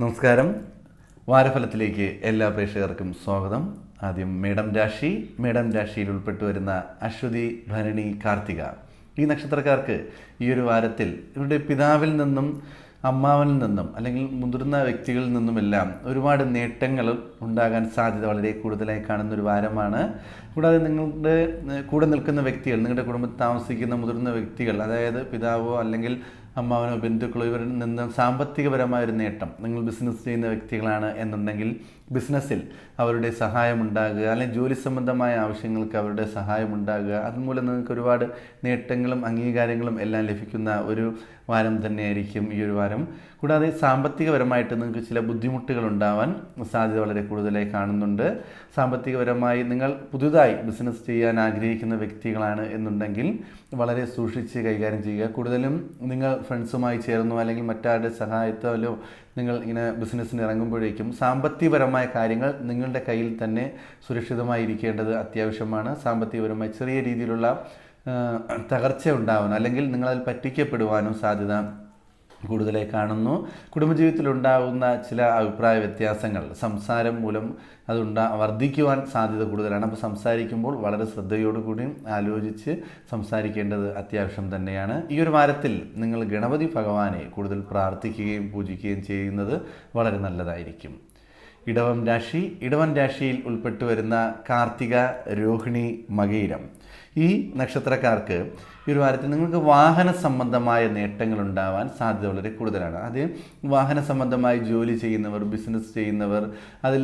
നമസ്കാരം. വാരഫലത്തിലേക്ക് എല്ലാ പ്രേക്ഷകർക്കും സ്വാഗതം. ആദ്യം മേടം രാശിയിൽ ഉൾപ്പെട്ടു വരുന്ന അശ്വതി, ഭരണി, കാർത്തിക ഈ നക്ഷത്രക്കാർക്ക് ഈ ഒരു വാരത്തിൽ ഇവരുടെ പിതാവിൽ നിന്നും അമ്മാവനിൽ നിന്നും അല്ലെങ്കിൽ മുതിർന്ന വ്യക്തികളിൽ നിന്നുമെല്ലാം ഒരുപാട് നേട്ടങ്ങൾ ഉണ്ടാകാൻ സാധ്യത വളരെ കൂടുതലായി കാണുന്നൊരു വാരമാണ്. കൂടാതെ നിങ്ങളുടെ കൂടെ നിൽക്കുന്ന വ്യക്തികൾ, നിങ്ങളുടെ കുടുംബത്തിൽ താമസിക്കുന്ന മുതിർന്ന വ്യക്തികൾ, അതായത് പിതാവോ അല്ലെങ്കിൽ അമ്മാവനോ ബന്ധുക്കളോ ഇവരിൽ നിന്ന് സാമ്പത്തികപരമായൊരു നേട്ടം, നിങ്ങൾ ബിസിനസ് ചെയ്യുന്ന വ്യക്തികളാണ് എന്നുണ്ടെങ്കിൽ ബിസിനസ്സിൽ അവരുടെ സഹായമുണ്ടാകുക, അല്ലെങ്കിൽ ജോലി സംബന്ധമായ ആവശ്യങ്ങൾക്ക് അവരുടെ സഹായമുണ്ടാകുക, അതുമൂലം നിങ്ങൾക്ക് ഒരുപാട് നേട്ടങ്ങളും അംഗീകാരങ്ങളും എല്ലാം ലഭിക്കുന്ന ഒരു വാരം തന്നെയായിരിക്കും ഈ ഒരു വാരം. കൂടാതെ സാമ്പത്തികപരമായിട്ട് നിങ്ങൾക്ക് ചില ബുദ്ധിമുട്ടുകൾ ഉണ്ടാവാൻ സാധ്യത വളരെ കൂടുതലായി കാണുന്നുണ്ട്. സാമ്പത്തികപരമായി നിങ്ങൾ പുതുതായി ബിസിനസ് ചെയ്യാൻ ആഗ്രഹിക്കുന്ന വ്യക്തികളാണ് എന്നുണ്ടെങ്കിൽ വളരെ സൂക്ഷിച്ച് കൈകാര്യം ചെയ്യുക. കൂടുതലും നിങ്ങൾ ഫ്രണ്ട്സുമായി ചേർന്നോ അല്ലെങ്കിൽ മറ്റാരുടെ സഹായത്താലോ നിങ്ങൾ ഇങ്ങനെ ബിസിനസ്സിന് ഇറങ്ങുമ്പോഴേക്കും സാമ്പത്തികപരമായ കാര്യങ്ങൾ നിങ്ങളുടെ കയ്യിൽ തന്നെ സുരക്ഷിതമായിരിക്കേണ്ടത് അത്യാവശ്യമാണ്. സാമ്പത്തികപരമായി ചെറിയ രീതിയിലുള്ള തകർച്ച ഉണ്ടാവാനോ അല്ലെങ്കിൽ നിങ്ങളതിൽ പറ്റിക്കപ്പെടുവാനോ സാധ്യത കൂടുതലായി കാണുന്നു. കുടുംബജീവിതത്തിലുണ്ടാകുന്ന ചില അഭിപ്രായ വ്യത്യാസങ്ങൾ സംസാരം മൂലം വർദ്ധിക്കുവാൻ സാധ്യത കൂടുതലാണ്. അപ്പോൾ സംസാരിക്കുമ്പോൾ വളരെ ശ്രദ്ധയോടുകൂടി ആലോചിച്ച് സംസാരിക്കേണ്ടത് അത്യാവശ്യം തന്നെയാണ്. ഈ ഒരു വാരത്തിൽ നിങ്ങൾ ഗണപതി ഭഗവാനെ കൂടുതൽ പ്രാർത്ഥിക്കുകയും പൂജിക്കുകയും ചെയ്യുന്നത് വളരെ നല്ലതായിരിക്കും. ഇടവൻ രാശിയിൽ ഉൾപ്പെട്ടു വരുന്ന കാർത്തിക, രോഹിണി, മകയിരം ഈ നക്ഷത്രക്കാർക്ക് ഈ ഒരു വാരത്തിൽ നിങ്ങൾക്ക് വാഹന സംബന്ധമായ നേട്ടങ്ങൾ ഉണ്ടാവാൻ സാധ്യത വളരെ കൂടുതലാണ്. അത് വാഹന സംബന്ധമായി ജോലി ചെയ്യുന്നവർ, ബിസിനസ് ചെയ്യുന്നവർ, അതിൽ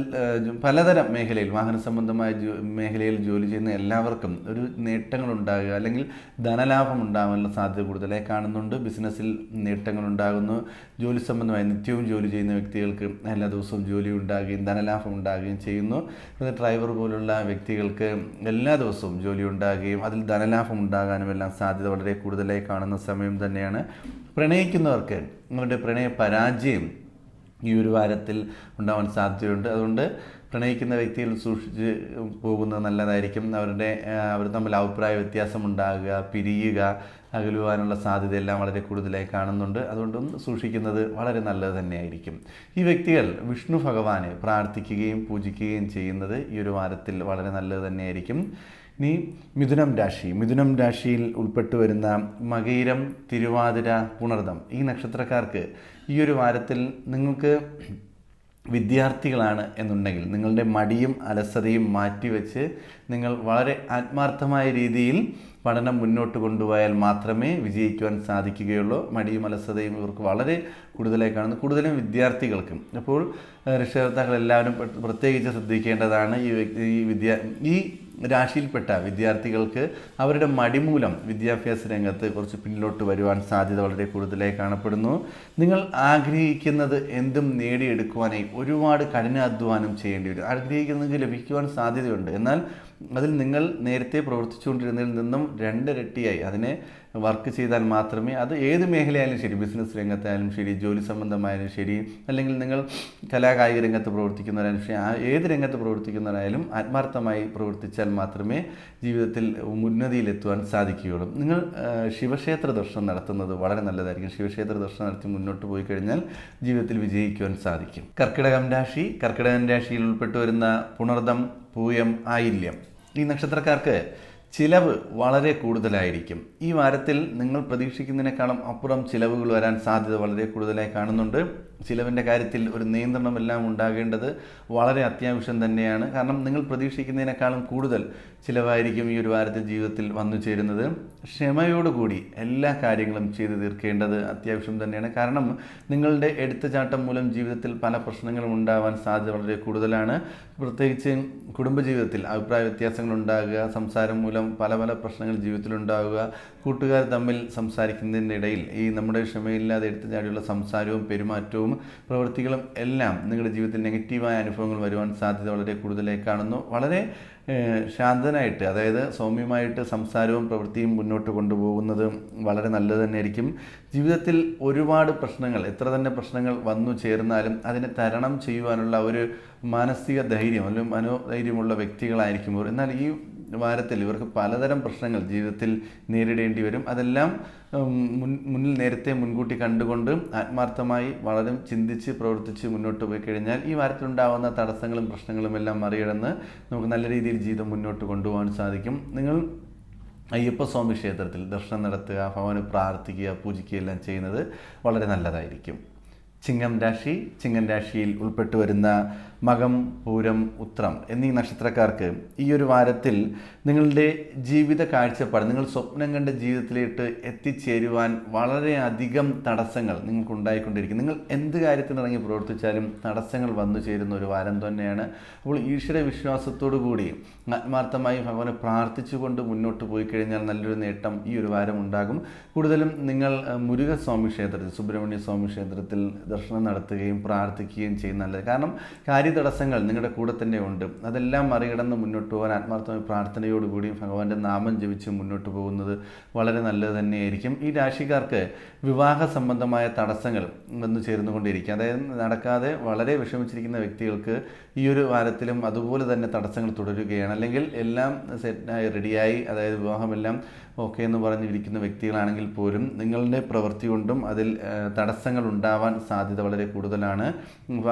പലതരം മേഖലയിൽ വാഹന സംബന്ധമായ മേഖലയിൽ ജോലി ചെയ്യുന്ന എല്ലാവർക്കും ഒരു നേട്ടങ്ങൾ ഉണ്ടാകുക അല്ലെങ്കിൽ ധനലാഭം ഉണ്ടാകാനുള്ള സാധ്യത കൂടുതലായി കാണുന്നുണ്ട്. ബിസിനസ്സിൽ നേട്ടങ്ങൾ ഉണ്ടാകുന്നു. ജോലി സംബന്ധമായി നിത്യവും ജോലി ചെയ്യുന്ന വ്യക്തികൾക്ക് എല്ലാ ദിവസവും ജോലി ഉണ്ടാകുകയും ധനലാഭം ഉണ്ടാകുകയും ചെയ്യുന്നു. ഡ്രൈവർ പോലുള്ള വ്യക്തികൾക്ക് എല്ലാ ദിവസവും ജോലി ഉണ്ടാകുകയും അതിൽ ധനലാഭം ഉണ്ടാകാനും എല്ലാം സാധ്യത വളരെ കൂടുതലായി കാണുന്ന സമയം തന്നെയാണ്. പ്രണയിക്കുന്നവർക്ക് അവരുടെ പ്രണയ പരാജയം ഈ ഒരു വാരത്തിൽ ഉണ്ടാവാൻ സാധ്യതയുണ്ട്. അതുകൊണ്ട് പ്രണയിക്കുന്ന വ്യക്തികൾ സൂക്ഷിച്ച് പോകുന്നത് നല്ലതായിരിക്കും. അവർ തമ്മിൽ അഭിപ്രായ വ്യത്യാസം ഉണ്ടാകുക, പിരിയുക, അകലുവാനുള്ള സാധ്യതയെല്ലാം വളരെ കൂടുതലായി കാണുന്നുണ്ട്. അതുകൊണ്ടും സൂക്ഷിക്കുന്നത് വളരെ നല്ലത് തന്നെയായിരിക്കും. ഈ വ്യക്തികൾ വിഷ്ണു ഭഗവാനെ പ്രാർത്ഥിക്കുകയും പൂജിക്കുകയും ചെയ്യുന്നത് ഈ ഒരു വാരത്തിൽ വളരെ നല്ലത് തന്നെയായിരിക്കും. ഇനി മിഥുനം രാശിയിൽ ഉൾപ്പെട്ടു വരുന്ന മകയിരം, തിരുവാതിര, പുണർദം ഈ നക്ഷത്രക്കാർക്ക് ഈ ഒരു വാരത്തിൽ നിങ്ങൾക്ക് വിദ്യാർത്ഥികളാണ് എന്നുണ്ടെങ്കിൽ നിങ്ങളുടെ മടിയും അലസതയും മാറ്റിവെച്ച് നിങ്ങൾ വളരെ ആത്മാർത്ഥമായ രീതിയിൽ പഠനം മുന്നോട്ട് കൊണ്ടുപോയാൽ മാത്രമേ വിജയിക്കുവാൻ സാധിക്കുകയുള്ളൂ. മടിയും അലസതയും ഇവർക്ക് വളരെ കൂടുതലായി കാണുന്നു, കൂടുതലും വിദ്യാർത്ഥികൾക്കും. അപ്പോൾ രക്ഷകർത്താക്കൾ എല്ലാവരും പ്രത്യേകിച്ച് ശ്രദ്ധിക്കേണ്ടതാണ്. ഈ രാശിയിൽപ്പെട്ട വിദ്യാർത്ഥികൾക്ക് അവരുടെ മടി മൂലം വിദ്യാഭ്യാസ രംഗത്ത് കുറച്ച് പിന്നിലോട്ട് വരുവാൻ സാധ്യത വളരെ കൂടുതലായി കാണപ്പെടുന്നു. നിങ്ങൾ ആഗ്രഹിക്കുന്നത് എന്തും നേടിയെടുക്കുവാനായി ഒരുപാട് കഠിനാധ്വാനം ചെയ്യേണ്ടി വരും. ആഗ്രഹിക്കുന്നത് ലഭിക്കുവാൻ സാധ്യതയുണ്ട്, എന്നാൽ അതിൽ നിങ്ങൾ നേരത്തെ പ്രവർത്തിച്ചുകൊണ്ടിരുന്നതിൽ നിന്നും രണ്ടിരട്ടിയായി അതിനെ വർക്ക് ചെയ്താൽ മാത്രമേ അത് ഏത് മേഖലയായാലും ശരി, ബിസിനസ് രംഗത്തായാലും ശരി, ജോലി സംബന്ധമായാലും ശരി, അല്ലെങ്കിൽ നിങ്ങൾ കലാകായിക രംഗത്ത് പ്രവർത്തിക്കുന്നവരായാലും ശരി, ഏത് രംഗത്ത് പ്രവർത്തിക്കുന്നവരായാലും ആത്മാർത്ഥമായി പ്രവർത്തിച്ചാൽ മാത്രമേ ജീവിതത്തിൽ ഉന്നതിയിലെത്തുവാൻ സാധിക്കുകയുള്ളൂ. നിങ്ങൾ ശിവക്ഷേത്ര ദർശനം നടത്തുന്നത് വളരെ നല്ലതായിരിക്കും. ശിവക്ഷേത്ര ദർശനം നടത്തി മുന്നോട്ട് പോയി കഴിഞ്ഞാൽ ജീവിതത്തിൽ വിജയിക്കുവാൻ സാധിക്കും. കർക്കിടകം രാശിയിൽ ഉൾപ്പെട്ടു വരുന്ന പുണർദം, പൂയം, ആയില്യം ഈ നക്ഷത്രക്കാർക്ക് ചിലവ് വളരെ കൂടുതലായിരിക്കും. ഈ വാരത്തിൽ നിങ്ങൾ പ്രതീക്ഷിക്കുന്നതിനേക്കാളും അപ്പുറം ചിലവുകൾ വരാൻ സാധ്യത വളരെ കൂടുതലായി കാണുന്നുണ്ട്. ചിലവിൻ്റെ കാര്യത്തിൽ ഒരു നിയന്ത്രണമെല്ലാം ഉണ്ടാകേണ്ടത് വളരെ അത്യാവശ്യം തന്നെയാണ്. കാരണം നിങ്ങൾ പ്രതീക്ഷിക്കുന്നതിനേക്കാളും കൂടുതൽ ചിലവായിരിക്കും ഈ ഒരു വാരത്തിൽ ജീവിതത്തിൽ വന്നു ചേരുന്നത്. ക്ഷമയോടുകൂടി എല്ലാ കാര്യങ്ങളും ചെയ്തു തീർക്കേണ്ടത് അത്യാവശ്യം തന്നെയാണ്. കാരണം നിങ്ങളുടെ എടുത്തുചാട്ടം മൂലം ജീവിതത്തിൽ പല പ്രശ്നങ്ങളും ഉണ്ടാവാൻ സാധ്യത വളരെ കൂടുതലാണ്. പ്രത്യേകിച്ച് കുടുംബജീവിതത്തിൽ അഭിപ്രായ വ്യത്യാസങ്ങൾ ഉണ്ടാകുക, സംസാരം മൂലം പല പ്രശ്നങ്ങൾ ജീവിതത്തിലുണ്ടാവുക, കൂട്ടുകാർ തമ്മിൽ സംസാരിക്കുന്നതിൻ്റെ ഇടയിൽ ഈ നമ്മുടെ ക്ഷമയില്ലാതെ എടുത്തുചാടിയുള്ള സംസാരവും പെരുമാറ്റവും പ്രവൃത്തികളും എല്ലാം നിങ്ങളുടെ ജീവിതത്തിൽ നെഗറ്റീവായ അനുഭവങ്ങൾ വരുവാൻ സാധ്യത വളരെ കൂടുതലായി കാണുന്നു. വളരെ ശാന്തനായിട്ട്, അതായത് സൗമ്യമായിട്ട് സംസാരവും പ്രവൃത്തിയും മുന്നോട്ട് കൊണ്ടുപോകുന്നത് വളരെ നല്ലത് തന്നെയായിരിക്കും. ജീവിതത്തിൽ ഒരുപാട് പ്രശ്നങ്ങൾ, എത്ര തന്നെ പ്രശ്നങ്ങൾ വന്നു ചേർന്നാലും അതിനെ തരണം ചെയ്യുവാനുള്ള ഒരു മാനസിക ധൈര്യം അല്ലെങ്കിൽ മനോധൈര്യമുള്ള വ്യക്തികളായിരിക്കുമ്പോൾ, എന്നാൽ ഈ വാരത്തിൽ ഇവർക്ക് പലതരം പ്രശ്നങ്ങൾ ജീവിതത്തിൽ നേരിടേണ്ടി വരും. അതെല്ലാം മുന്നിൽ നേരത്തെ മുൻകൂട്ടി കണ്ടുകൊണ്ട് ആത്മാർത്ഥമായി വളരെ ചിന്തിച്ച് പ്രവർത്തിച്ച് മുന്നോട്ട് പോയി കഴിഞ്ഞാൽ ഈ വാരത്തിലുണ്ടാകുന്ന തടസ്സങ്ങളും പ്രശ്നങ്ങളും എല്ലാം മറികടന്ന് നമുക്ക് നല്ല രീതിയിൽ ജീവിതം മുന്നോട്ട് കൊണ്ടുപോകാൻ സാധിക്കും. നിങ്ങൾ അയ്യപ്പസ്വാമി ക്ഷേത്രത്തിൽ ദർശനം നടത്തുക, ഭഗവാനെ പ്രാർത്ഥിക്കുക, പൂജിക്കുക എല്ലാം ചെയ്യുന്നത് വളരെ നല്ലതായിരിക്കും. ചിങ്ങം രാശിയിൽ ഉൾപ്പെട്ടു വരുന്ന മകം, പൂരം, ഉത്രം എന്നീ നക്ഷത്രക്കാർക്ക് ഈ ഒരു വാരത്തിൽ നിങ്ങളുടെ ജീവിത കാഴ്ചപ്പാട്, നിങ്ങൾ സ്വപ്നം കണ്ട ജീവിതത്തിലേക്ക് എത്തിച്ചേരുവാൻ വളരെയധികം തടസ്സങ്ങൾ നിങ്ങൾക്ക് ഉണ്ടായിക്കൊണ്ടിരിക്കും. നിങ്ങൾ എന്ത് കാര്യത്തിന് ഇറങ്ങി പ്രവർത്തിച്ചാലും തടസ്സങ്ങൾ വന്നു ചേരുന്ന ഒരു വാരം തന്നെയാണ്. അപ്പോൾ ഈശ്വര വിശ്വാസത്തോടു കൂടി ആത്മാർത്ഥമായി ഭഗവാനെ പ്രാർത്ഥിച്ചുകൊണ്ട് മുന്നോട്ട് പോയി കഴിഞ്ഞാൽ നല്ലൊരു നേട്ടം ഈ ഒരു വാരം ഉണ്ടാകും. കൂടുതലും നിങ്ങൾ മുരുകസ്വാമി ക്ഷേത്രത്തിൽ, സുബ്രഹ്മണ്യ സ്വാമി ക്ഷേത്രത്തിൽ ദർശനം നടത്തുകയും പ്രാർത്ഥിക്കുകയും ചെയ്യുന്ന നല്ലത്. കാരണം കാര്യതടസ്സങ്ങൾ നിങ്ങളുടെ കൂടെ തന്നെ ഉണ്ട്. അതെല്ലാം മറികടന്ന് മുന്നോട്ട് പോകാൻ ആത്മാർത്ഥമായ പ്രാർത്ഥനയോടുകൂടിയും ഭഗവാന്റെ നാമം ജപിച്ച് മുന്നോട്ട് പോകുന്നത് വളരെ നല്ലത് തന്നെയായിരിക്കും. ഈ രാശിക്കാർക്ക് വിവാഹ സംബന്ധമായ തടസ്സങ്ങൾ വന്നു ചേർന്നുകൊണ്ടിരിക്കും. അതായത് നടക്കാതെ വളരെ വിഷമിച്ചിരിക്കുന്ന വ്യക്തികൾക്ക് ഈ ഒരു വാരത്തിലും അതുപോലെ തന്നെ തടസ്സങ്ങൾ തുടരുകയാണ്. അല്ലെങ്കിൽ എല്ലാം സെറ്റായി റെഡിയായി, അതായത് വിവാഹമെല്ലാം ഓക്കെ എന്ന് പറഞ്ഞിരിക്കുന്ന വ്യക്തികളാണെങ്കിൽ പോലും നിങ്ങളുടെ പ്രവൃത്തി കൊണ്ടും അതിൽ തടസ്സങ്ങൾ ഉണ്ടാവാൻ സാധ്യത വളരെ കൂടുതലാണ്.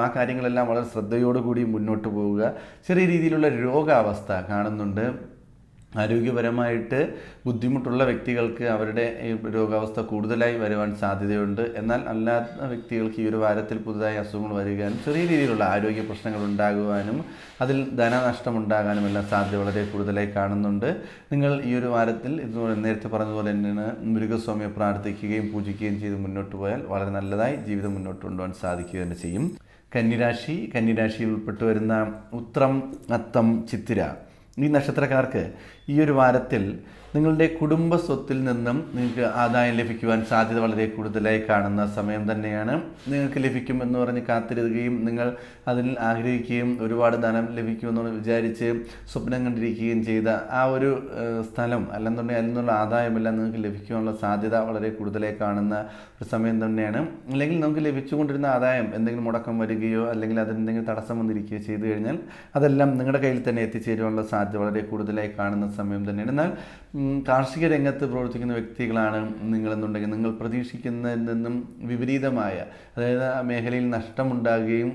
ആ കാര്യങ്ങളെല്ലാം വളരെ ശ്രദ്ധയോടുകൂടി മുന്നോട്ട് പോവുക. ചെറിയ രീതിയിലുള്ള രോഗാവസ്ഥ കാണുന്നുണ്ട്. ആരോഗ്യപരമായിട്ട് ബുദ്ധിമുട്ടുള്ള വ്യക്തികൾക്ക് അവരുടെ രോഗാവസ്ഥ കൂടുതലായി വരുവാൻ സാധ്യതയുണ്ട്. എന്നാൽ അല്ലാത്ത വ്യക്തികൾക്ക് ഈ ഒരു വാരത്തിൽ പുതുതായി അസുഖങ്ങൾ വരികയാനും ചെറിയ രീതിയിലുള്ള ആരോഗ്യ പ്രശ്നങ്ങൾ ഉണ്ടാകുവാനും അതിൽ ധനനഷ്ടമുണ്ടാകാനും എല്ലാം സാധ്യത വളരെ കൂടുതലായി കാണുന്നുണ്ട്. നിങ്ങൾ ഈ ഒരു വാരത്തിൽ നേരത്തെ പറഞ്ഞതുപോലെ തന്നെയാണ് മുരുകസ്വാമിയെ പ്രാർത്ഥിക്കുകയും പൂജിക്കുകയും ചെയ്ത് മുന്നോട്ട് പോയാൽ വളരെ നല്ലതായി ജീവിതം മുന്നോട്ട് കൊണ്ടുപോകാൻ സാധിക്കുക തന്നെ ചെയ്യും. കന്നിരാശിയിൽ ഉൾപ്പെട്ടു വരുന്ന ഉത്രം, അത്തം, ചിത്തിര ഈ നക്ഷത്രക്കാർക്ക് ഈ ഒരു വാരത്തിൽ നിങ്ങളുടെ കുടുംബ സ്വത്തിൽ നിന്നും നിങ്ങൾക്ക് ആദായം ലഭിക്കുവാൻ സാധ്യത വളരെ കൂടുതലായി കാണുന്ന സമയം തന്നെയാണ്. നിങ്ങൾക്ക് ലഭിക്കും എന്ന് പറഞ്ഞ് കാത്തിരിക്കുകയും നിങ്ങൾ അതിൽ ആഗ്രഹിക്കുകയും ഒരുപാട് ധനം ലഭിക്കുമെന്ന് വിചാരിച്ച് സ്വപ്നം കണ്ടിരിക്കുകയും ചെയ്ത ആ ഒരു സ്ഥലം അല്ലെന്നുണ്ടെങ്കിൽ അതിൽ നിന്നുള്ള ആദായമെല്ലാം നിങ്ങൾക്ക് ലഭിക്കുവാനുള്ള സാധ്യത വളരെ കൂടുതലായി കാണുന്ന ഒരു സമയം തന്നെയാണ്. അല്ലെങ്കിൽ നമുക്ക് ലഭിച്ചുകൊണ്ടിരുന്ന ആദായം എന്തെങ്കിലും മുടക്കം വരികയോ അല്ലെങ്കിൽ അതിനെന്തെങ്കിലും തടസ്സം വന്നിരിക്കുകയോ ചെയ്തു കഴിഞ്ഞാൽ അതെല്ലാം നിങ്ങളുടെ കയ്യിൽ തന്നെ എത്തിച്ചേരുവാനുള്ള സാധ്യത വളരെ കൂടുതലായി കാണുന്ന സമയം തന്നെയാണ്. എന്നാൽ കാർഷിക രംഗത്ത് പ്രവർത്തിക്കുന്ന വ്യക്തികളാണ് നിങ്ങളെന്നുണ്ടെങ്കിൽ നിങ്ങൾ പ്രതീക്ഷിക്കുന്നതിൽ നിന്നും വിപരീതമായ, അതായത് ആ മേഖലയിൽ നഷ്ടമുണ്ടാകുകയും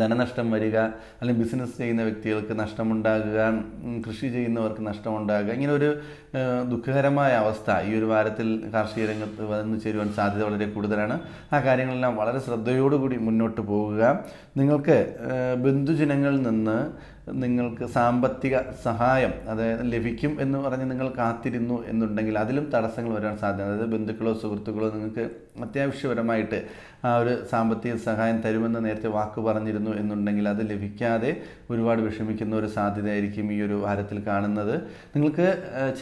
ധനനഷ്ടം വരിക, അല്ലെങ്കിൽ ബിസിനസ് ചെയ്യുന്ന വ്യക്തികൾക്ക് നഷ്ടമുണ്ടാകുക, കൃഷി ചെയ്യുന്നവർക്ക് നഷ്ടമുണ്ടാകുക, ഇങ്ങനെ ഒരു ദുഃഖകരമായ അവസ്ഥ ഈ ഒരു വാരത്തിൽ കാർഷിക രംഗത്ത് വന്നു ചേരുവാൻ സാധ്യത വളരെ കൂടുതലാണ്. ആ കാര്യങ്ങളെല്ലാം വളരെ ശ്രദ്ധയോടുകൂടി മുന്നോട്ട് പോകുക. നിങ്ങൾക്ക് ബന്ധുജനങ്ങളിൽ നിന്ന് നിങ്ങൾക്ക് സാമ്പത്തിക സഹായം അതായത് ലഭിക്കും എന്ന് പറഞ്ഞ് നിങ്ങൾ കാത്തിരുന്നു എന്നുണ്ടെങ്കിൽ അതിലും തടസ്സങ്ങൾ വരാൻ സാധ്യത. അതായത് ബന്ധുക്കളോ സുഹൃത്തുക്കളോ നിങ്ങൾക്ക് അത്യാവശ്യപരമായിട്ട് ആ ഒരു സാമ്പത്തിക സഹായം തരുമെന്ന് നേരത്തെ വാക്ക് പറഞ്ഞിരുന്നു എന്നുണ്ടെങ്കിൽ അത് ലഭിക്കാതെ ഒരുപാട് വിഷമിക്കുന്ന ഒരു സാധ്യതയായിരിക്കും ഈ ഒരു വാരത്തിൽ കാണുന്നത്. നിങ്ങൾക്ക്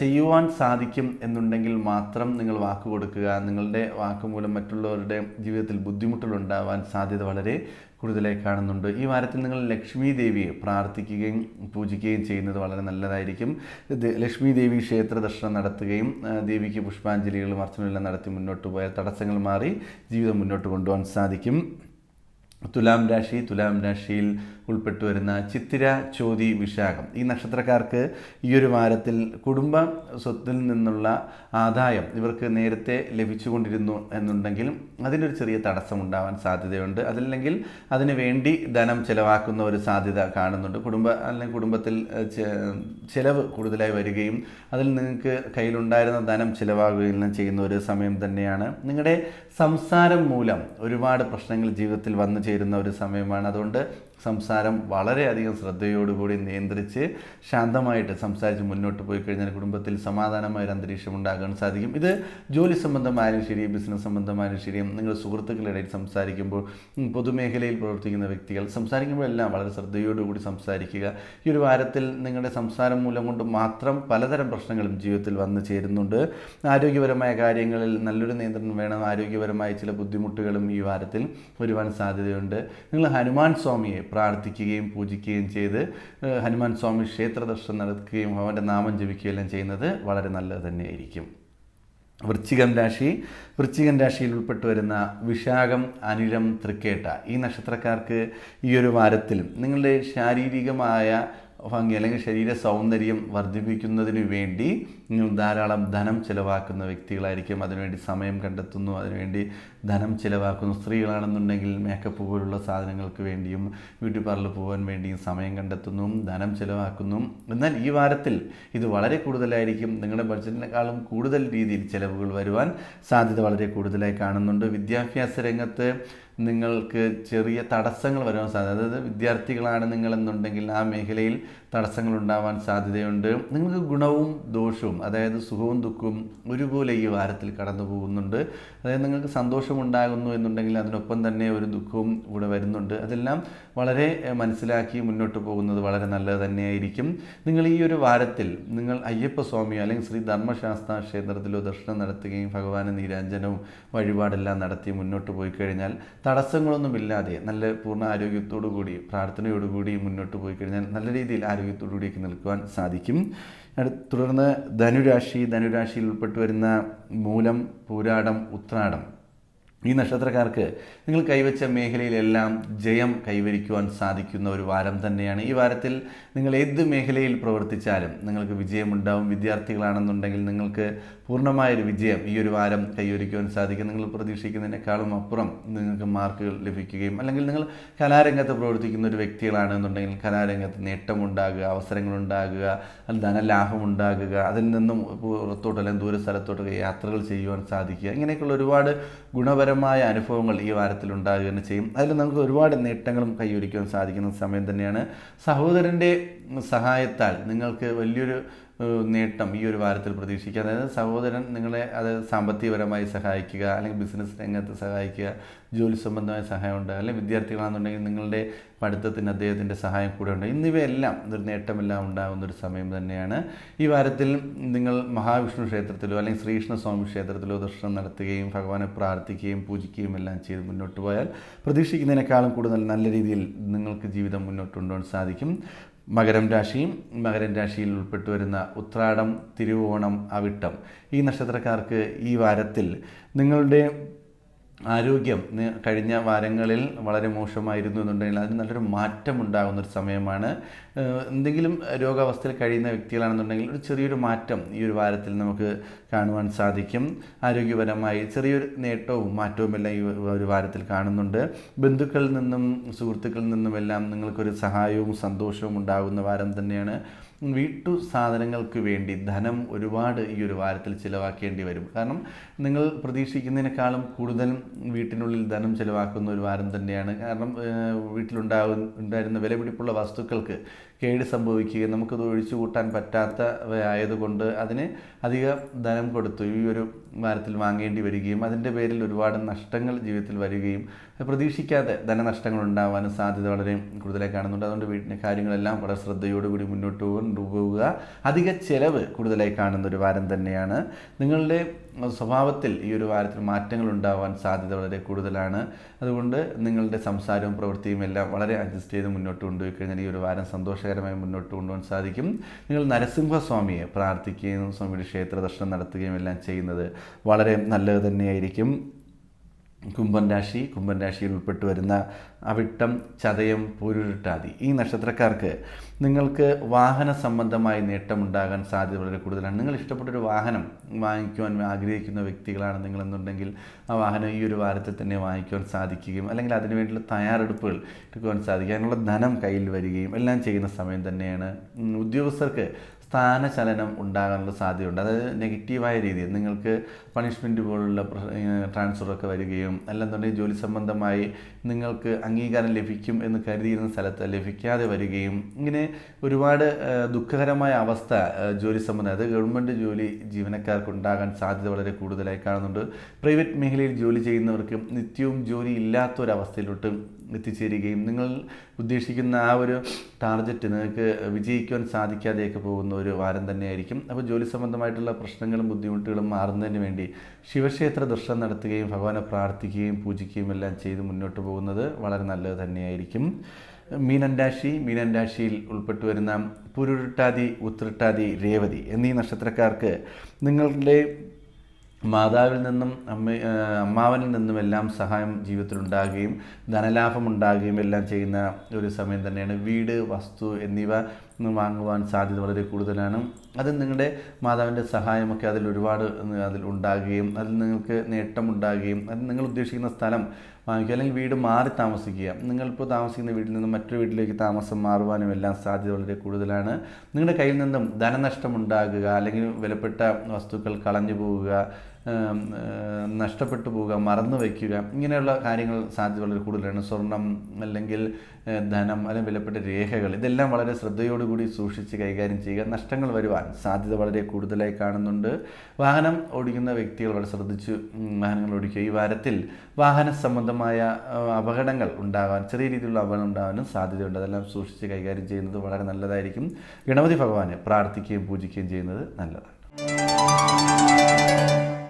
ചെയ്യുവാൻ സാധിക്കും എന്നുണ്ടെങ്കിൽ മാത്രം നിങ്ങൾ വാക്ക് കൊടുക്കുക. നിങ്ങളുടെ വാക്ക് മൂലം മറ്റുള്ളവരുടെ ജീവിതത്തിൽ ബുദ്ധിമുട്ടുകൾ ഉണ്ടാവാൻ സാധ്യത വളരെ കൂടുതലായി കാണുന്നുണ്ട്. ഈ വാരത്തിൽ നിങ്ങൾ ലക്ഷ്മി ദേവിയെ പ്രാർത്ഥിക്കുകയും പൂജിക്കുകയും ചെയ്യുന്നത് വളരെ നല്ലതായിരിക്കും. ലക്ഷ്മി ദേവി ക്ഷേത്ര ദർശനം നടത്തുകയും ദേവിക്ക് പുഷ്പാഞ്ജലികളും അർച്ചനയെല്ലാം നടത്തി മുന്നോട്ട് പോയാൽ തടസ്സങ്ങൾ മാറി ജീവിതം മുന്നോട്ട് കൊണ്ടുപോകാൻ സാധിക്കും. തുലാം രാശിയിൽ ഉൾപ്പെട്ടു വരുന്ന ചിത്തിര, ചോതി, വിശാഖം ഈ നക്ഷത്രക്കാർക്ക് ഈ ഒരു വാരത്തിൽ കുടുംബ സ്വത്തിൽ നിന്നുള്ള ആദായം ഇവർക്ക് നേരത്തെ ലഭിച്ചുകൊണ്ടിരുന്നു എന്നുണ്ടെങ്കിൽ അതിനൊരു ചെറിയ തടസ്സം ഉണ്ടാവാൻ സാധ്യതയുണ്ട്. അതല്ലെങ്കിൽ അതിന് വേണ്ടി ധനം ചിലവാക്കുന്ന ഒരു സാധ്യത കാണുന്നുണ്ട്. അല്ലെങ്കിൽ കുടുംബത്തിൽ ചിലവ് കൂടുതലായി വരികയും അതിൽ നിങ്ങൾക്ക് കയ്യിലുണ്ടായിരുന്ന ധനം ചിലവാകുകയും ചെയ്യുന്ന ഒരു സമയം തന്നെയാണ്. നിങ്ങളുടെ സംസാരം മൂലം ഒരുപാട് പ്രശ്നങ്ങൾ ജീവിതത്തിൽ വന്നു ചേരുന്ന ഒരു സമയമാണ്. അതുകൊണ്ട് സംസാരം വളരെയധികം ശ്രദ്ധയോടുകൂടി നിയന്ത്രിച്ച് ശാന്തമായിട്ട് സംസാരിച്ച് മുന്നോട്ട് പോയി കഴിഞ്ഞാൽ കുടുംബത്തിൽ സമാധാനമായ ഒരു അന്തരീക്ഷം ഉണ്ടാകാൻ സാധിക്കും. ഇത് ജോലി സംബന്ധമായാലും ശരി, ബിസിനസ് സംബന്ധമായാലും ശരിയും നിങ്ങൾ സുഹൃത്തുക്കളിടയിൽ സംസാരിക്കുമ്പോൾ, പൊതുമേഖലയിൽ പ്രവർത്തിക്കുന്ന വ്യക്തികൾ സംസാരിക്കുമ്പോഴെല്ലാം വളരെ ശ്രദ്ധയോടുകൂടി സംസാരിക്കുക. ഈ ഒരു വാരത്തിൽ നിങ്ങളുടെ സംസാരം മൂലം കൊണ്ട് മാത്രം പലതരം പ്രശ്നങ്ങളും ജീവിതത്തിൽ വന്നു ചേരുന്നുണ്ട്. ആരോഗ്യപരമായ കാര്യങ്ങളിൽ നല്ലൊരു നിയന്ത്രണം വേണം. ആരോഗ്യപരമായ ചില ബുദ്ധിമുട്ടുകളും ഈ വാരത്തിൽ വരുവാൻ സാധ്യതയുണ്ട്. നിങ്ങൾ ഹനുമാൻ സ്വാമിയെ പ്രാർത്ഥിക്കുകയും പൂജിക്കുകയും ചെയ്ത് ഹനുമാൻ സ്വാമി ക്ഷേത്ര ദർശനം നടത്തുകയും അവൻ്റെ നാമം ജപിക്കുകയെല്ലാം ചെയ്യുന്നത് വളരെ നല്ലത് തന്നെയായിരിക്കും. വൃശ്ചികം രാശിയിൽ ഉൾപ്പെട്ടു വരുന്ന വിശാഖം, അനിഴം, തൃക്കേട്ട ഈ നക്ഷത്രക്കാർക്ക് ഈ ഒരു വാരത്തിൽ നിങ്ങളുടെ ശാരീരികമായ ഭംഗി അല്ലെങ്കിൽ ശരീര സൗന്ദര്യം വർദ്ധിപ്പിക്കുന്നതിന് വേണ്ടി നിങ്ങൾ ധാരാളം ധനം ചിലവാക്കുന്ന വ്യക്തികളായിരിക്കും. അതിനുവേണ്ടി സമയം കണ്ടെത്തുന്നു, അതിനുവേണ്ടി ധനം ചിലവാക്കുന്നു. സ്ത്രീകളാണെന്നുണ്ടെങ്കിൽ മേക്കപ്പ് പോലുള്ള സാധനങ്ങൾക്ക് വേണ്ടിയും ബ്യൂട്ടി പാർലർ പോകാൻ വേണ്ടിയും സമയം കണ്ടെത്തുന്നു, ധനം ചിലവാക്കുന്നു. എന്നാൽ ഈ വാരത്തിൽ ഇത് വളരെ കൂടുതലായിരിക്കും. നിങ്ങളുടെ ബഡ്ജറ്റിനേക്കാളും കൂടുതൽ രീതിയിൽ ചിലവുകൾ വരുവാൻ സാധ്യത വളരെ കൂടുതലായി കാണുന്നുണ്ട്. വിദ്യാഭ്യാസ രംഗത്ത് നിങ്ങൾക്ക് ചെറിയ തടസ്സങ്ങൾ വരാൻ സാധ്യത, അതായത് വിദ്യാർത്ഥികളാണ് നിങ്ങളെന്നുണ്ടെങ്കിൽ ആ മേഖലയിൽ തടസ്സങ്ങൾ ഉണ്ടാവാൻ സാധ്യതയുണ്ട്. നിങ്ങൾക്ക് ഗുണവും ദോഷവും, അതായത് സുഖവും ദുഃഖവും ഒരുപോലെ ഈ വാരത്തിൽ കടന്നു പോകുന്നുണ്ട്. അതായത് നിങ്ങൾക്ക് സന്തോഷമുണ്ടാകുന്നു എന്നുണ്ടെങ്കിൽ അതിനൊപ്പം തന്നെ ഒരു ദുഃഖവും ഇവിടെ വരുന്നുണ്ട്. അതെല്ലാം വളരെ മനസ്സിലാക്കി മുന്നോട്ട് പോകുന്നത് വളരെ നല്ലത് തന്നെയായിരിക്കും. നിങ്ങൾ ഈ ഒരു വാരത്തിൽ നിങ്ങൾ അയ്യപ്പ സ്വാമിയോ അല്ലെങ്കിൽ ശ്രീ ധർമ്മശാസ്ത്ര ക്ഷേത്രത്തിലോ ദർശനം നടത്തുകയും ഭഗവാന് നീരാഞ്ജനവും വഴിപാടെല്ലാം നടത്തി മുന്നോട്ട് പോയി കഴിഞ്ഞാൽ തടസ്സങ്ങളൊന്നുമില്ലാതെ നല്ല പൂർണ്ണ ആരോഗ്യത്തോടു കൂടി പ്രാർത്ഥനയോടുകൂടി മുന്നോട്ട് പോയി കഴിഞ്ഞാൽ നല്ല രീതിയിൽ ആരോഗ്യത്തോടു കൂടിയൊക്കെ നിൽക്കുവാൻ സാധിക്കും. തുടർന്ന് ധനുരാശിയിൽ ഉൾപ്പെട്ടു വരുന്ന മൂലം, പൂരാടം, ഉത്രാടം ഈ നക്ഷത്രക്കാർക്ക് നിങ്ങൾ കൈവച്ച മേഖലയിലെല്ലാം ജയം കൈവരിക്കുവാൻ സാധിക്കുന്ന ഒരു വാരം തന്നെയാണ്. ഈ വാരത്തിൽ നിങ്ങൾ ഏത് മേഖലയിൽ പ്രവർത്തിച്ചാലും നിങ്ങൾക്ക് വിജയമുണ്ടാവും. വിദ്യാർത്ഥികളാണെന്നുണ്ടെങ്കിൽ നിങ്ങൾക്ക് പൂർണ്ണമായൊരു വിജയം ഈ ഒരു വാരം കൈവരിക്കുവാൻ സാധിക്കും. നിങ്ങൾ പ്രതീക്ഷിക്കുന്നതിനേക്കാളും അപ്പുറം നിങ്ങൾക്ക് മാർക്കുകൾ ലഭിക്കുകയും, അല്ലെങ്കിൽ നിങ്ങൾ കലാരംഗത്ത് പ്രവർത്തിക്കുന്ന ഒരു വ്യക്തികളാണെന്നുണ്ടെങ്കിൽ കലാരംഗത്ത് നേട്ടമുണ്ടാകുക, അവസരങ്ങളുണ്ടാകുക, ധനലാഭമുണ്ടാകുക, അതിൽ നിന്നും പുറത്തോട്ട് അല്ലെങ്കിൽ ദൂര സ്ഥലത്തോട്ടൊക്കെ യാത്രകൾ ചെയ്യുവാൻ സാധിക്കുക, ഇങ്ങനെയൊക്കെയുള്ള ഒരുപാട് ഗുണപരമായ അനുഭവങ്ങൾ ഈ വാരത്തിൽ ഉണ്ടാകുക തന്നെ ചെയ്യും. അതിൽ നമുക്ക് ഒരുപാട് നേട്ടങ്ങളും കൈവരിക്കുവാൻ സാധിക്കുന്ന സമയം തന്നെയാണ്. സഹോദരൻ്റെ സഹായത്താൽ നിങ്ങൾക്ക് വലിയൊരു നേട്ടം ഈ ഒരു വാരത്തിൽ പ്രതീക്ഷിക്കുക. അതായത് സഹോദരൻ നിങ്ങളെ സാമ്പത്തികപരമായി സഹായിക്കുക, അല്ലെങ്കിൽ ബിസിനസ് രംഗത്ത് സഹായിക്കുക, ജോലി സംബന്ധമായ സഹായം ഉണ്ട്, അല്ലെങ്കിൽ വിദ്യാർത്ഥികളാണെന്നുണ്ടെങ്കിൽ നിങ്ങളുടെ പഠിത്തത്തിന് അദ്ദേഹത്തിൻ്റെ സഹായം കൂടെ ഉണ്ട്. എന്നിവയെല്ലാം ഒരു നേട്ടമെല്ലാം ഉണ്ടാകുന്നൊരു സമയം തന്നെയാണ്. ഈ വാരത്തിൽ നിങ്ങൾ മഹാവിഷ്ണു ക്ഷേത്രത്തിലോ അല്ലെങ്കിൽ ശ്രീകൃഷ്ണസ്വാമി ക്ഷേത്രത്തിലോ ദർശനം നടത്തുകയും ഭഗവാനെ പ്രാർത്ഥിക്കുകയും പൂജിക്കുകയും എല്ലാം ചെയ്ത് മുന്നോട്ട് പോയാൽ പ്രതീക്ഷിക്കുന്നതിനേക്കാളും കൂടുതൽ നല്ല രീതിയിൽ നിങ്ങൾക്ക് ജീവിതം മുന്നോട്ട് കൊണ്ടുപോകാൻ സാധിക്കും. മകരം രാശിയിൽ ഉൾപ്പെട്ടു വരുന്ന ഉത്രാടം, തിരുവോണം, അവിട്ടം ഈ നക്ഷത്രക്കാർക്ക് ഈ വാരത്തിൽ നിങ്ങളുടെ ആരോഗ്യം കഴിഞ്ഞ വാരങ്ങളിൽ വളരെ മോശമായിരുന്നു എന്നുണ്ടെങ്കിൽ അതിന് നല്ലൊരു മാറ്റം ഉണ്ടാകുന്നൊരു സമയമാണ്. എന്തെങ്കിലും രോഗാവസ്ഥയിൽ കഴിയുന്ന വ്യക്തികളാണെന്നുണ്ടെങ്കിൽ ഒരു ചെറിയൊരു മാറ്റം ഈ ഒരു വാരത്തിൽ നമുക്ക് കാണുവാൻ സാധിക്കും. ആരോഗ്യപരമായി ചെറിയൊരു നേട്ടവും മാറ്റവും എല്ലാം ഈ ഒരു വാരത്തിൽ കാണുന്നുണ്ട്. ബന്ധുക്കളിൽ നിന്നും സുഹൃത്തുക്കളിൽ നിന്നുമെല്ലാം നിങ്ങൾക്കൊരു സഹായവും സന്തോഷവും ഉണ്ടാകുന്ന വാരം തന്നെയാണ്. വീട്ടു സാധനങ്ങൾക്ക് വേണ്ടി ധനം ഒരുപാട് ഈ ഒരു വാരത്തിൽ ചിലവാക്കേണ്ടി വരും. കാരണം നിങ്ങൾ പ്രതീക്ഷിക്കുന്നതിനേക്കാളും കൂടുതൽ വീട്ടിനുള്ളിൽ ധനം ചിലവാക്കുന്ന ഒരു വാരം തന്നെയാണ്. കാരണം വീട്ടിലുണ്ടായിരുന്ന വിലപിടിപ്പുള്ള വസ്തുക്കൾക്ക് കേട് സംഭവിക്കുകയും നമുക്കത് ഒഴിച്ചു കൂട്ടാൻ പറ്റാത്തവയായതുകൊണ്ട് അതിന് അധിക ധനം കൊടുത്തു ഈ ഒരു വാരത്തിൽ വാങ്ങേണ്ടി വരികയും അതിൻ്റെ പേരിൽ ഒരുപാട് നഷ്ടങ്ങൾ ജീവിതത്തിൽ വരികയും പ്രതീക്ഷിക്കാതെ ധനനഷ്ടങ്ങൾ ഉണ്ടാവാനും സാധ്യത വളരെ കൂടുതലായി കാണുന്നുണ്ട്. അതുകൊണ്ട് വീട്ടിലെ കാര്യങ്ങളെല്ലാം വളരെ ശ്രദ്ധയോടുകൂടി മുന്നോട്ട് പോവുക. അധിക ചെലവ് കൂടുതലായി കാണുന്ന ഒരു വാരം തന്നെയാണ്. നിങ്ങളുടെ സ്വഭാവത്തിൽ ഈ ഒരു വാരത്തിൽ മാറ്റങ്ങൾ ഉണ്ടാവാൻ സാധ്യത വളരെ കൂടുതലാണ്. അതുകൊണ്ട് നിങ്ങളുടെ സംസാരവും പ്രവൃത്തിയും എല്ലാം വളരെ അഡ്ജസ്റ്റ് ചെയ്ത് മുന്നോട്ട് കൊണ്ടുപോയി കഴിഞ്ഞാൽ ഈ ഒരു വാരം സന്തോഷകരമായി മുന്നോട്ട് കൊണ്ടുപോകാൻ സാധിക്കും. നിങ്ങൾ നരസിംഹസ്വാമിയെ പ്രാർത്ഥിക്കുകയും സ്വാമിയുടെ ക്ഷേത്ര ദർശനം നടത്തുകയും എല്ലാം ചെയ്യുന്നത് വളരെ നല്ലത് തന്നെയായിരിക്കും. കുംഭൻ രാശിയിൽ ഉൾപ്പെട്ടു വരുന്ന അവിട്ടം, ചതയം, പൂരുരുട്ടാതി ഈ നക്ഷത്രക്കാർക്ക് നിങ്ങൾക്ക് വാഹന സംബന്ധമായി നേട്ടമുണ്ടാകാൻ സാധ്യത വളരെ കൂടുതലാണ്. നിങ്ങൾ ഇഷ്ടപ്പെട്ടൊരു വാഹനം വാങ്ങിക്കുവാൻ ആഗ്രഹിക്കുന്ന വ്യക്തികളാണ് നിങ്ങളെന്നുണ്ടെങ്കിൽ ആ വാഹനം ഈ ഒരു വാരത്തിൽ തന്നെ വാങ്ങിക്കുവാൻ സാധിക്കുകയും അല്ലെങ്കിൽ അതിനുവേണ്ടിയുള്ള തയ്യാറെടുപ്പുകൾ എടുക്കുവാൻ സാധിക്കുക, അതിനുള്ള ധനം കയ്യിൽ വരികയും എല്ലാം ചെയ്യുന്ന സമയം തന്നെയാണ്. ഉദ്യോഗസ്ഥർക്ക് സ്ഥാനചലനം ഉണ്ടാകാനുള്ള സാധ്യതയുണ്ട്. അതായത് നെഗറ്റീവായ രീതിയിൽ നിങ്ങൾക്ക് പണിഷ്മെൻറ്റ് പോലുള്ള ട്രാൻസ്ഫറൊക്കെ വരികയും അല്ലെന്നുണ്ടെങ്കിൽ ജോലി സംബന്ധമായി നിങ്ങൾക്ക് അംഗീകാരം ലഭിക്കും എന്ന് കരുതിയിരുന്ന സ്ഥലത്ത് ലഭിക്കാതെ വരികയും ഇങ്ങനെ ഒരുപാട് ദുഃഖകരമായ അവസ്ഥ ജോലി സംബന്ധം, അത് ഗവൺമെൻറ് ജോലി ജീവനക്കാർക്ക് ഉണ്ടാകാൻ സാധ്യത വളരെ കൂടുതലായി കാണുന്നുണ്ട്. പ്രൈവറ്റ് മേഖലയിൽ ജോലി ചെയ്യുന്നവർക്ക് നിത്യവും ജോലി ഇല്ലാത്തൊരവസ്ഥയിലോട്ട് എത്തിച്ചേരുകയും നിങ്ങൾ ഉദ്ദേശിക്കുന്ന ആ ഒരു ടാർഗറ്റ് നിങ്ങൾക്ക് വിജയിക്കുവാൻ സാധിക്കാതെയൊക്കെ പോകുന്ന ഒരു വാരം തന്നെയായിരിക്കും. അപ്പോൾ ജോലി സംബന്ധമായിട്ടുള്ള പ്രശ്നങ്ങളും ബുദ്ധിമുട്ടുകളും മാറുന്നതിന് വേണ്ടി ശിവക്ഷേത്ര ദർശനം നടത്തുകയും ഭഗവാനെ പ്രാർത്ഥിക്കുകയും പൂജിക്കുകയും എല്ലാം ചെയ്ത് മുന്നോട്ട് പോകുന്നത് വളരെ നല്ലത് തന്നെയായിരിക്കും. മീനൻ രാശിയിൽ ഉൾപ്പെട്ടു വരുന്ന പുരുരുട്ടാതി, ഉത്രട്ടാതി, രേവതി എന്നീ നക്ഷത്രക്കാർക്ക് നിങ്ങളുടെ മാതാവിൽ നിന്നും അമ്മാവനിൽ നിന്നുമെല്ലാം സഹായം ജീവിതത്തിൽ ഉണ്ടാകുകയും ധനലാഭം ഉണ്ടാകുകയും എല്ലാം ചെയ്യുന്ന ഒരു സമയം തന്നെയാണ്. വീട്, വസ്തു എന്നിവ വാങ്ങുവാൻ സാധ്യത വളരെ കൂടുതലാണ്. അത് നിങ്ങളുടെ മാതാവിൻ്റെ സഹായമൊക്കെ അതിൽ ഉണ്ടാകുകയും അതിൽ നിങ്ങൾക്ക് നേട്ടമുണ്ടാകുകയും അത് നിങ്ങൾ ഉദ്ദേശിക്കുന്ന സ്ഥലം വാങ്ങിക്കുക, അല്ലെങ്കിൽ വീട് മാറി താമസിക്കുക, നിങ്ങളിപ്പോൾ താമസിക്കുന്ന വീട്ടിൽ നിന്ന് മറ്റൊരു വീട്ടിലേക്ക് താമസം മാറുവാനും എല്ലാം സാധ്യത വളരെ കൂടുതലാണ്. നിങ്ങളുടെ കയ്യിൽ നിന്നും ധനനഷ്ടമുണ്ടാകുക, അല്ലെങ്കിൽ വിലപ്പെട്ട വസ്തുക്കൾ കളഞ്ഞു പോവുക, നഷ്ടപ്പെട്ടു പോവുക, മറന്നു വയ്ക്കുക, ഇങ്ങനെയുള്ള കാര്യങ്ങൾ സാധ്യത വളരെ കൂടുതലാണ്. സ്വർണം അല്ലെങ്കിൽ ധനം അല്ലെങ്കിൽ വിലപ്പെട്ട രേഖകൾ, ഇതെല്ലാം വളരെ ശ്രദ്ധയോടുകൂടി സൂക്ഷിച്ച് കൈകാര്യം ചെയ്യുക. നഷ്ടങ്ങൾ വരുവാൻ സാധ്യത വളരെ കൂടുതലായി കാണുന്നുണ്ട്. വാഹനം ഓടിക്കുന്ന വ്യക്തികൾ വളരെ ശ്രദ്ധിച്ച് വാഹനങ്ങൾ ഓടിക്കുക. ഈ വാരത്തിൽ വാഹന സംബന്ധമായ അപകടങ്ങൾ ഉണ്ടാകാൻ, ചെറിയ രീതിയിലുള്ള അപകടം ഉണ്ടാകാനും സാധ്യതയുണ്ട്. അതെല്ലാം സൂക്ഷിച്ച് കൈകാര്യം ചെയ്യുന്നത് വളരെ നല്ലതായിരിക്കും. ഗണപതി ഭഗവാനെ പ്രാർത്ഥിക്കുകയും പൂജിക്കുകയും ചെയ്യുന്നത് നല്ലതാണ്.